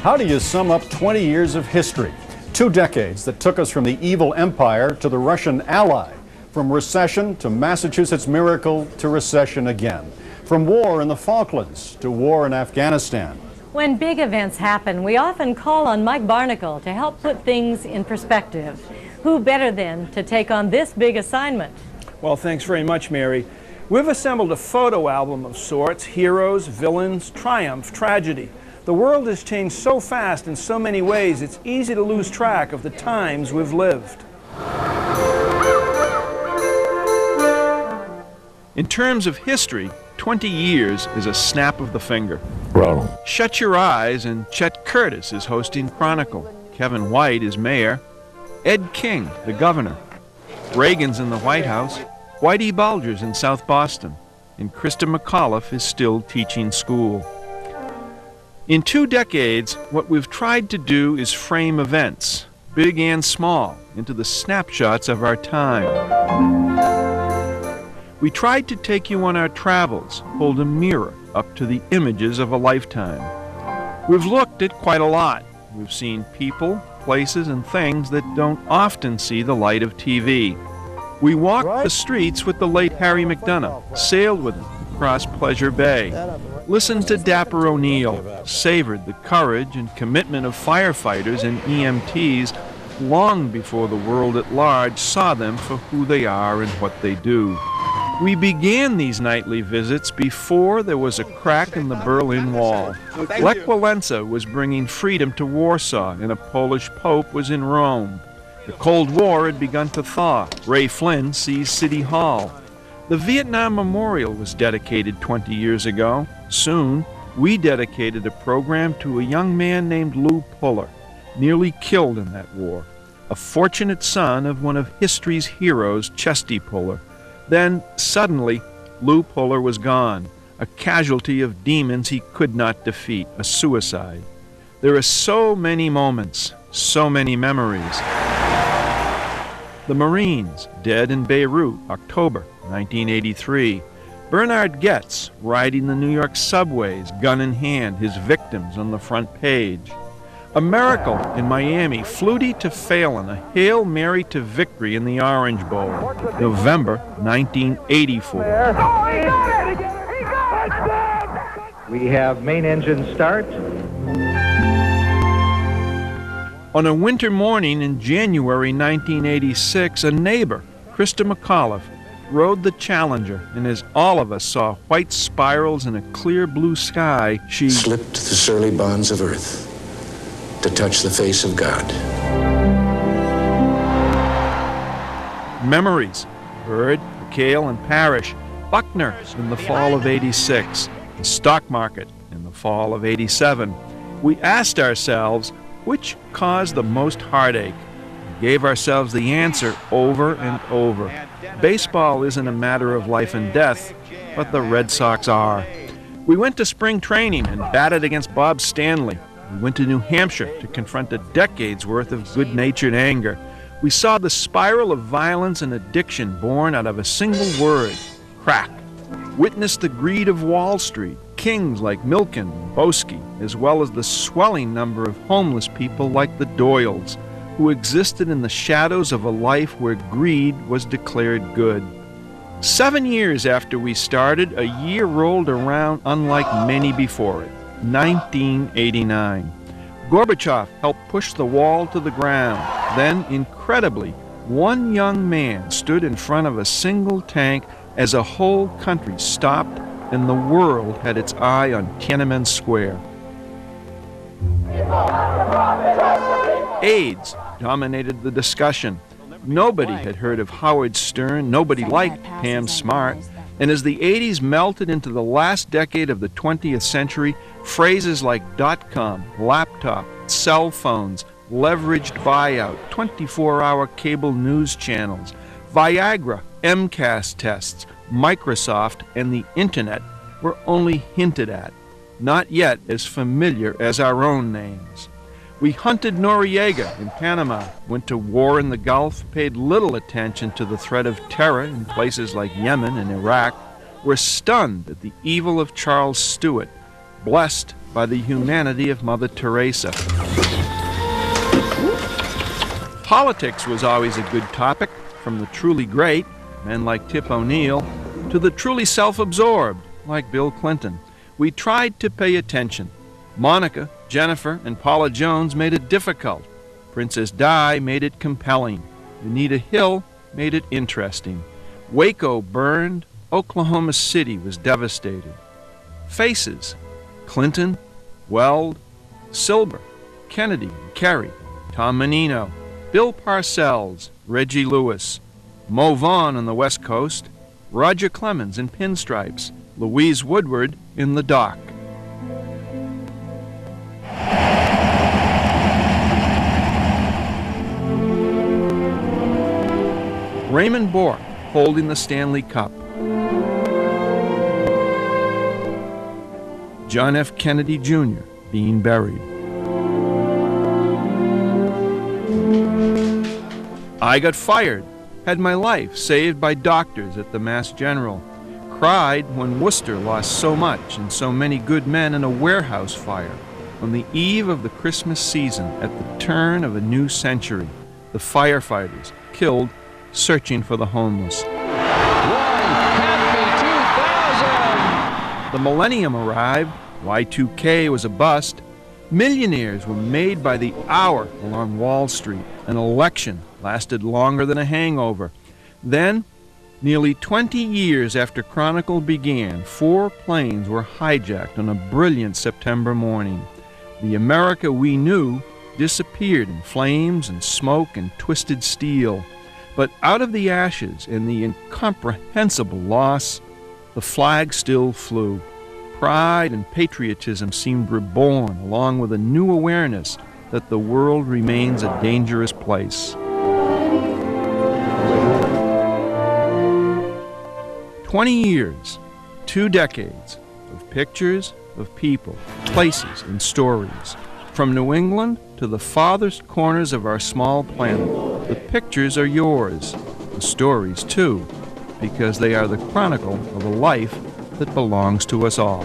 How do you sum up 20 years of history? 2 decades that took us from the evil empire to the Russian ally, from recession to Massachusetts miracle to recession again, from war in the Falklands to war in Afghanistan. When big events happen, we often call on Mike Barnacle to help put things in perspective. Who better then to take on this big assignment? Well, thanks very much, Mary. We've assembled a photo album of sorts: heroes, villains, triumph, tragedy. The world has changed so fast in so many ways, it's easy to lose track of the times we've lived. In terms of history, 20 years is a snap of the finger. Ronald. Shut your eyes and Chet Curtis is hosting Chronicle. Kevin White is mayor. Ed King, the governor. Reagan's in the White House. Whitey Bulger's in South Boston. And Krista McAuliffe is still teaching school. In 2 decades, what we've tried to do is frame events, big and small, into the snapshots of our time. We tried to take you on our travels, hold a mirror up to the images of a lifetime. We've looked at quite a lot. We've seen people, places, and things that don't often see the light of TV. We walked the streets with the late Harry McDonough, sailed with him across Pleasure Bay, listened to Dapper O'Neill, savored the courage and commitment of firefighters and EMTs long before the world at large saw them for who they are and what they do. We began these nightly visits before there was a crack in the Berlin Wall. Lech Walesa was bringing freedom to Warsaw, and a Polish pope was in Rome. The Cold War had begun to thaw. Ray Flynn seized City Hall. The Vietnam Memorial was dedicated 20 years ago. Soon, we dedicated a program to a young man named Lou Puller, nearly killed in that war, a fortunate son of one of history's heroes, Chesty Puller. Then, suddenly, Lou Puller was gone, a casualty of demons he could not defeat, a suicide. There are so many moments, so many memories. The Marines, dead in Beirut, October 1983. Bernard Goetz, riding the New York subways, gun in hand, his victims on the front page. A miracle in Miami, Flutie to Phelan, a Hail Mary to victory in the Orange Bowl, November 1984. We have main engine start. On a winter morning in January 1986, a neighbor, Krista McAuliffe, rode the Challenger, and as all of us saw white spirals in a clear blue sky, she slipped the surly bonds of earth to touch the face of God. Memories: Bird, McHale, and Parrish, Buckner in the fall of '86, the stock market in the fall of '87. We asked ourselves, which caused the most heartache? We gave ourselves the answer over and over. Baseball isn't a matter of life and death, but the Red Sox are. We went to spring training and batted against Bob Stanley. We went to New Hampshire to confront a decade's worth of good-natured anger. We saw the spiral of violence and addiction born out of a single word: crack. Witnessed the greed of Wall Street, kings like Milken and Boesky, as well as the swelling number of homeless people like the Doyles, who existed in the shadows of a life where greed was declared good. 7 years after we started, a year rolled around unlike many before it, 1989. Gorbachev helped push the wall to the ground. Then, incredibly, one young man stood in front of a single tank as a whole country stopped and the world had its eye on Tiananmen Square. AIDS dominated the discussion. Nobody had heard of Howard Stern, nobody liked Pam Smart, and as the 80s melted into the last decade of the 20th century, phrases like .com, laptop, cell phones, leveraged buyout, 24-hour cable news channels, Viagra, MCAS tests, Microsoft, and the Internet were only hinted at, not yet as familiar as our own names. We hunted Noriega in Panama, went to war in the Gulf, paid little attention to the threat of terror in places like Yemen and Iraq, were stunned at the evil of Charles Stewart, blessed by the humanity of Mother Teresa. Politics was always a good topic, from the truly great, men like Tip O'Neill, to the truly self-absorbed, like Bill Clinton. We tried to pay attention. Monica, Jennifer, and Paula Jones made it difficult. Princess Di made it compelling. Anita Hill made it interesting. Waco burned. Oklahoma City was devastated. Faces: Clinton, Weld, Silber, Kennedy, Kerry, Tom Menino, Bill Parcells, Reggie Lewis, Mo Vaughn on the West Coast, Roger Clemens in pinstripes, Louise Woodward in the dock. Raymond Bork holding the Stanley Cup. John F. Kennedy Jr. being buried. I got fired, had my life saved by doctors at the Mass General, cried when Worcester lost so much and so many good men in a warehouse fire. On the eve of the Christmas season, at the turn of a new century, the firefighters killed searching for the homeless. One happy 2000! The millennium arrived, Y2K was a bust, millionaires were made by the hour along Wall Street, an election lasted longer than a hangover. Then, nearly 20 years after Chronicle began, 4 planes were hijacked on a brilliant September morning. The America we knew disappeared in flames and smoke and twisted steel. But out of the ashes and the incomprehensible loss, the flag still flew. Pride and patriotism seemed reborn, along with a new awareness that the world remains a dangerous place. 20 years, 2 decades of pictures, of people, places, and stories. From New England to the farthest corners of our small planet, the pictures are yours, the stories too, because they are the chronicle of a life that belongs to us all.